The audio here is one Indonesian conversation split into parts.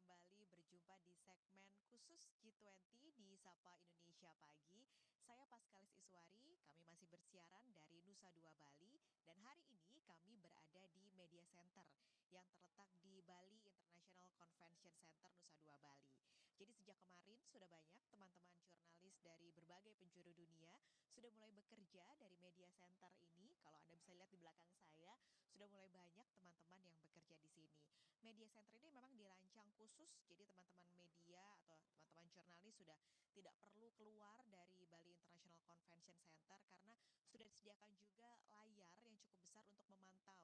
kembali berjumpa di segmen khusus G20 di Sapa Indonesia Pagi. Saya Paskalis Iswari, kami masih bersiaran dari Nusa Dua Bali dan hari ini kami berada di Media Center yang terletak di Bali International Convention Center Nusa Dua Bali. Jadi sejak kemarin sudah banyak teman-teman jurnalis dari berbagai penjuru dunia sudah mulai bekerja dari Media Center ini. Kalau Anda bisa lihat di belakang saya, sudah mulai banyak teman-teman yang bekerja di sini. Media Center ini memang dirancang khusus, jadi teman-teman media atau teman-teman jurnalis sudah tidak perlu keluar dari Bali International Convention Center karena sudah disediakan juga layar yang cukup besar untuk memantau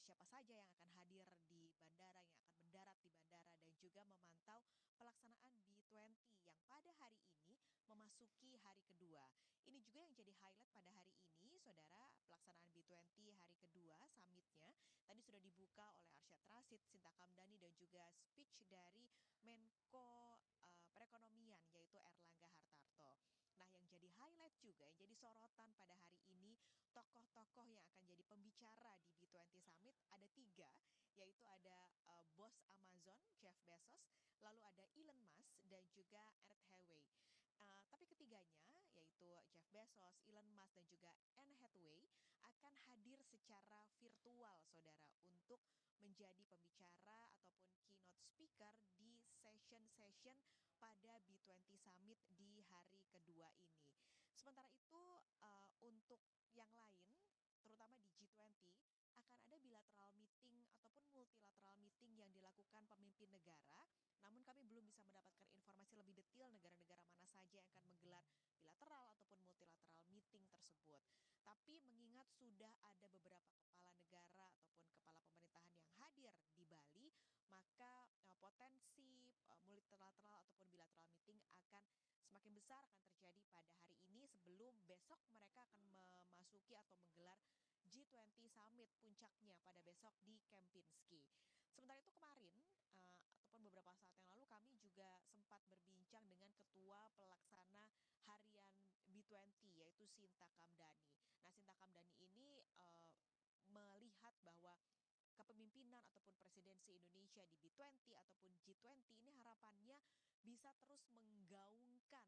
siapa saja yang akan hadir di bandara, yang akan mendarat di bandara, dan juga memantau pelaksanaan B20 yang pada hari ini memasuki hari kedua. Ini juga yang jadi highlight pada hari ini, saudara, pelaksanaan B20 hari kedua summitnya. Tadi sudah dibuka oleh Arsyad Rashid, Sinta Kamdani, dan juga speech dari Menko Perekonomian yaitu Erlangga Hartarto. Nah, yang jadi highlight juga, yang jadi sorotan pada hari ini, tokoh-tokoh yang akan jadi pembicara di B20 Summit ada tiga, yaitu ada bos Amazon, Jeff Bezos, lalu ada Elon Musk, dan juga Ernest Hathaway. Tapi ketiganya, yaitu Jeff Bezos, Elon Musk, dan juga Anne Hathaway, akan hadir secara virtual, saudara, untuk menjadi pembicara ataupun keynote speaker di session-session pada B20 Summit di hari kedua ini. Sementara itu, untuk yang lain, terutama di G20, akan ada bilateral meeting ataupun multilateral meeting yang dilakukan pemimpin negara. Namun kami belum bisa mendapatkan informasi lebih detail negara-negara mana saja yang akan menggelar bilateral ataupun multilateral meeting tersebut. Tapi mengingat sudah ada beberapa kepala negara ataupun kepala pemerintahan yang hadir di Bali, maka potensi multilateral ataupun bilateral meeting akan semakin besar akan terjadi pada hari ini sebelum besok mereka akan memasuki atau menggelar G20 Summit puncaknya pada besok di Kempinski. Sementara itu kemarin ataupun beberapa saat yang lalu kami juga sempat berbincang dengan ketua pelaksana harian B20 yaitu Sinta Kamdani. Nah, Sinta Kamdani ini melihat bahwa kepemimpinan ataupun presidensi Indonesia di B20 ataupun G20 ini harapannya bisa terus menggaungkan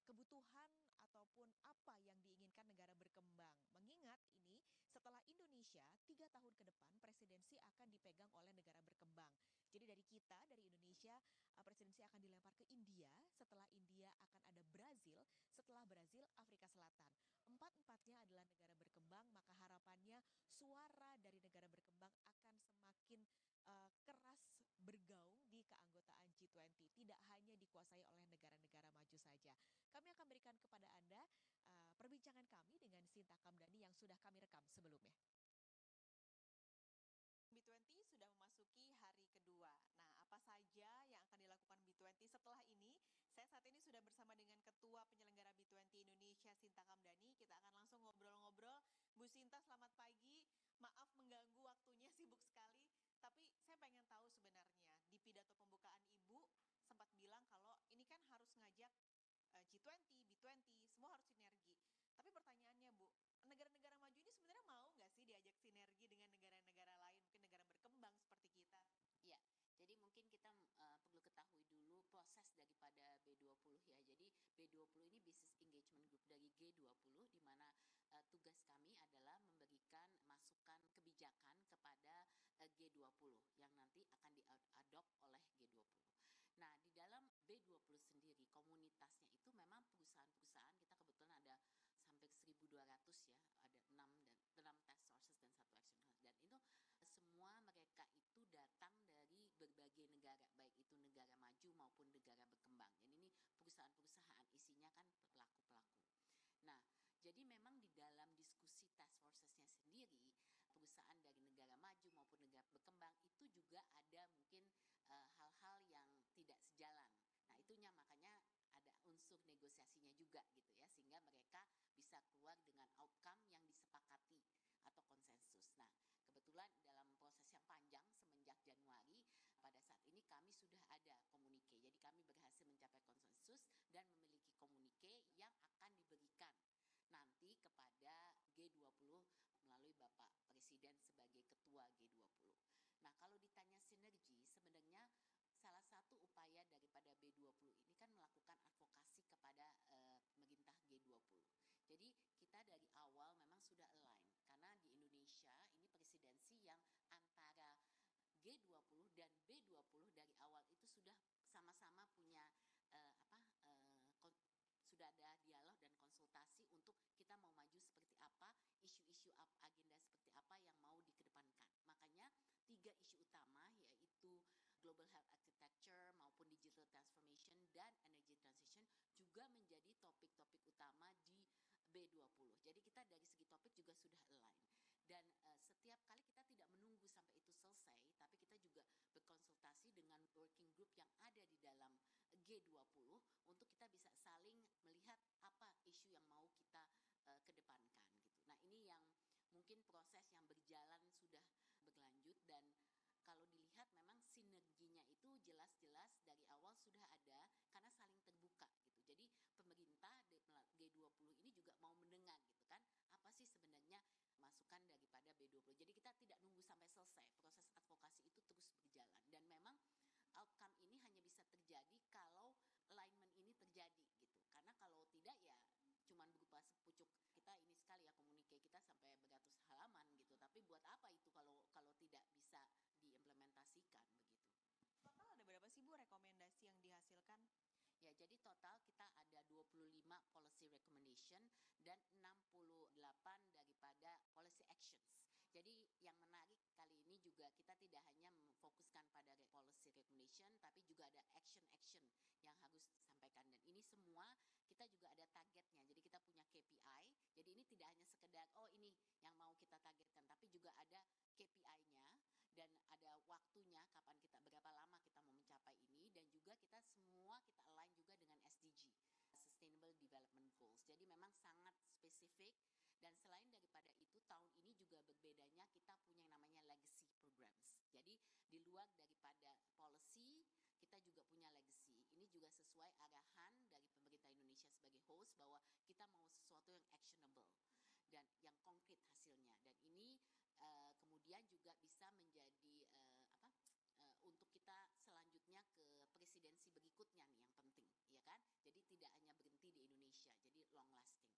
kebutuhan ataupun apa yang diinginkan negara berkembang. Mengingat ini setelah Indonesia 3 tahun ke depan presidensi akan dipegang oleh negara berkembang. Jadi dari kita, dari Indonesia, presidensi akan dilempar ke India, setelah India akan ada Brazil, setelah Brazil Afrika Selatan. Empat-empatnya adalah negara berkembang, maka harapannya suara dari negara berkembang akan semakin keras bergaung di keanggotaan G20, tidak hanya dikuasai oleh negara-negara maju saja. Kami akan berikan kepada Anda perbincangan kami dengan Sinta Kamdani yang sudah kami rekam sebelumnya. B20 sudah memasuki hari kedua. Nah, apa saja yang akan dilakukan B20 setelah ini? Saya saat ini sudah bersama dengan Ketua Penyelenggara B20 Indonesia, Sinta Kamdani. Kita akan langsung ngobrol-ngobrol. Bu Sinta, selamat pagi. Maaf mengganggu waktunya, sibuk sekali. Tapi saya pengen tahu sebenarnya, di pidato pembukaan Ibu sempat bilang kalau ini kan harus ngajak G20, B20, semua harus sinergi. Tapi pertanyaannya Bu, negara-negara maju ini sebenarnya mau nggak sih diajak sinergi dengan negara-negara lain, mungkin negara berkembang seperti kita? Ya, jadi mungkin kita perlu ketahui dulu proses daripada B20 ya. Jadi B20 ini Business Engagement Group dari G20 di mana tugas kami adalah memberikan masukan kebijakan kepada G20 yang nanti akan diadopt oleh G20. Nah, di dalam B20 sendiri komunitasnya itu memang perusahaan-perusahaan, kita kebetulan ada sampai 1.200 ya, ada 6 task forces dan 1 action force, dan itu semua mereka itu datang dari berbagai negara, baik itu negara maju maupun negara berkembang. Jadi ini perusahaan-perusahaan, isinya kan pelaku-pelaku. Nah, jadi memang di dalam diskusi task forces-nya sendiri, perusahaan dari negara maju maupun negara berkembang itu juga ada mungkin hal-hal yang tidak sejalan. Nah, itunya makanya ada unsur negosiasinya juga gitu ya, sehingga mereka bisa keluar dengan outcome yang disepakati atau konsensus. Nah, kebetulan dalam proses yang panjang semenjak Januari, pada saat ini kami sudah ada komunike. Jadi kami berhasil mencapai konsensus dan memiliki komunike yang akan diberikan nanti kepada G20 melalui Bapak Presiden sebagai Ketua G20. Nah, kalau ditanya sinergi, sebenarnya daripada B20 ini kan melakukan advokasi kepada pemerintah G20. Jadi kita dari awal memang sudah align karena di Indonesia ini presidensi yang antara G20 dan B20 dari awal itu sudah sama-sama punya sudah ada dialog dan konsultasi untuk kita mau maju seperti apa, isu-isu agenda seperti apa yang mau dikedepankan. Makanya 3 isu utama yaitu Global Health Architecture maupun Digital Transformation dan Energy Transition juga menjadi topik-topik utama di B20. Jadi kita dari segi topik juga sudah align. Dan setiap kali kita tidak menunggu sampai itu selesai, tapi kita juga berkonsultasi dengan working group yang ada di dalam G20 untuk kita bisa saling melihat apa isu yang mau kita kedepankan gitu. Nah, ini yang mungkin proses yang berjalan sudah berlanjut dan kalau dilihat memang sinerginya itu jelas-jelas dari awal sudah ada karena saling terbuka gitu. Jadi pemerintah G20 ini juga mau mendengar gitu kan, apa sih sebenarnya masukan daripada B20. Jadi kita tidak nunggu sampai selesai, proses advokasi itu terus berjalan dan memang outcome ini hanya bisa terjadi kalau alignment ini terjadi gitu. Karena kalau tidak ya cuman berupa sepucuk kita ini sekali ya komunike kita sampai beratus halaman gitu. Tapi buat apa itu kalau tidak bisa diimplementasikan begitu. Total ada berapa sih Bu rekomendasi yang dihasilkan? Ya, jadi total kita ada 25 policy recommendation dan 68 daripada policy actions. Jadi yang menarik kali ini juga kita tidak hanya memfokuskan pada policy recommendation, tapi juga ada action-action yang harus disampaikan. Dan ini semua kita juga ada targetnya. Jadi kita punya KPI. Jadi ini tidak hanya sekedar, oh ini yang mau kita targetkan, tapi juga ada KPI-nya dan ada waktunya kapan kita berapa lama kita mau mencapai ini dan juga kita semua kita align juga dengan SDG Sustainable Development Goals. Jadi memang sangat spesifik dan selain daripada itu tahun ini juga berbedanya kita punya yang namanya legacy programs. Jadi di luar daripada policy kita juga punya legacy. Ini juga sesuai arahan dari pemerintah Indonesia sebagai host bahwa kita mau sesuatu yang actionable dan yang konkret hasilnya. Dan ini kemudian juga bisa menjadi untuk kita selanjutnya ke presidensi berikutnya nih yang penting, ya kan? Jadi tidak hanya berhenti di Indonesia, jadi long lasting.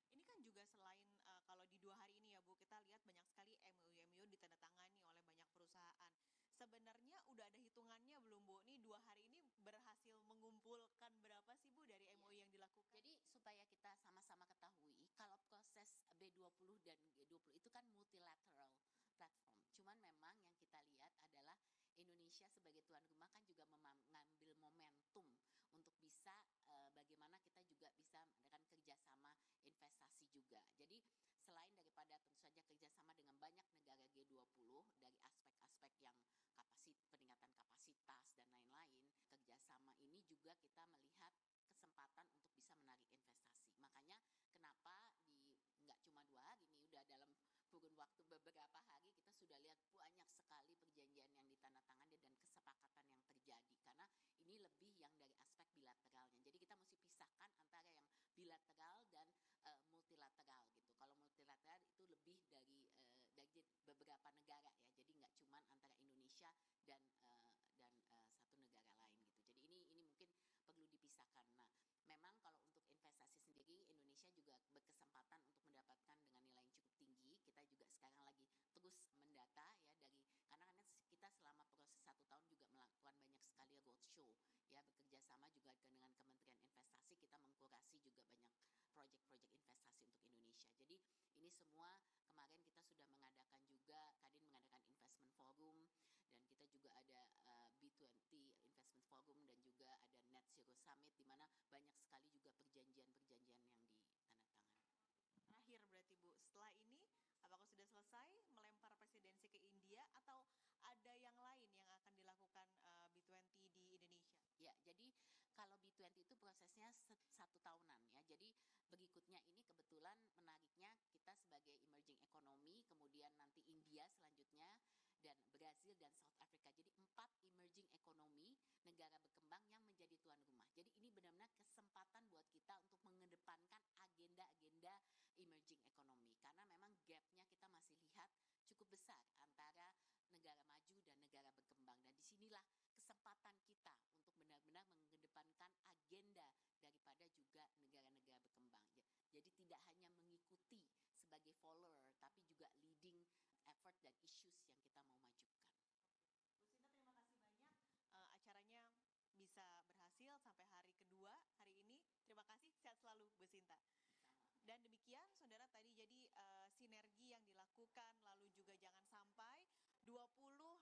Ini kan juga selain kalau di 2 hari ini ya Bu, kita lihat banyak sekali MOU ditandatangani oleh banyak perusahaan. Sebenarnya udah ada hitungannya belum Bu? Nih 2 hari ini berhasil mengumpulkan berapa sih Bu dari MOU yang dilakukan? Jadi supaya kita sama-sama ketahui, kalau proses B20 dan G20 itu kan multilateral platform. Cuman memang yang kita lihat adalah Indonesia sebagai tuan rumah kan juga mengambil momentum untuk bisa bagaimana kita juga bisa mengadakan kerjasama investasi juga. Jadi selain daripada tentu saja kerjasama dengan banyak negara G20 dari aspek-aspek yang peningkatan kapasitas dan lain-lain, kerjasama ini juga kita melihat kesempatan untuk bisa menarik investasi. Makanya kenapa nggak cuma 2 hari ini, udah dalam kurun waktu beberapa hari kita sudah lihat banyak sekali perjanjian yang ditandatangani dan kesepakatan yang terjadi. Karena ini lebih yang dari aspek bilateralnya. Jadi kita mesti pisahkan antara yang bilateral dan multilateral gitu. Kalau multilateral itu lebih dari beberapa negara ya. Jadi nggak cuma antara Indonesia dan satu negara lain gitu. Jadi ini mungkin perlu dipisahkan. Nah, memang kalau untuk investasi sendiri Indonesia juga berkesempatan untuk mendapatkan dengan nilai yang cukup tinggi. Kita juga sekarang lagi terus mendata ya karena kita selama proses 1 tahun juga melakukan banyak sekali roadshow ya, bekerja sama juga dengan Kementerian Investasi, kita mengkurasi juga banyak proyek-proyek investasi untuk Indonesia. Jadi ini semua kemarin kita sudah mengadakan juga, Kadin mengadakan investment forum dan kita juga ada B20 investment forum dan juga ada Net Zero Summit di mana banyak sekali juga perjanjian-perjanjian yang ditandatangani. Terakhir berarti Bu, setelah ini apakah sudah selesai melempar presidensi ke India atau ada yang lain yang akan dilakukan B20 di Indonesia? Ya, jadi kalau B20 itu prosesnya 1 tahunan ya. Jadi berikutnya ini kebetulan menariknya kita sebagai emerging economy, kemudian nanti India selanjutnya dan Brazil dan South Africa. Jadi 4 emerging economy negara berkembang yang menjadi tuan rumah. Jadi ini benar-benar kesempatan buat kita untuk mengedepankan agenda-agenda emerging economy karena memang gapnya kita masih lihat cukup besar antara negara maju dan negara berkembang dan disinilah kesempatan kita untuk benar-benar Jadi tidak hanya mengikuti sebagai follower, tapi juga leading effort dan issues yang kita mau majukan. Bu Sinta, terima kasih banyak. Acaranya bisa berhasil sampai hari kedua hari ini. Terima kasih, sehat selalu Bu Sinta. Dan demikian saudara tadi jadi sinergi yang dilakukan, lalu juga jangan sampai 20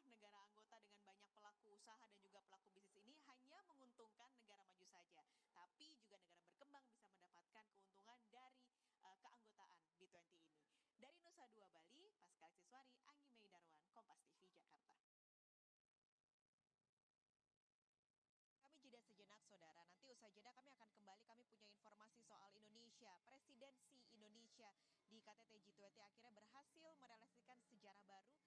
negara anggota dengan banyak pelaku usaha dan juga pelaku bisnis ini hanya menguntungkan negara maju saja, tapi juga negara berkembang bisa mendapatkan keuntungan dari keanggotaan B20 ini. Dari Nusa Dua Bali, Paskalis Iswari, Anggi Mei Darwan, Kompas TV, Jakarta. Kami jeda sejenak saudara, nanti usai jeda kami akan kembali, kami punya informasi soal Indonesia. Presidensi Indonesia di KTT G20 akhirnya berhasil merealisasikan sejarah baru,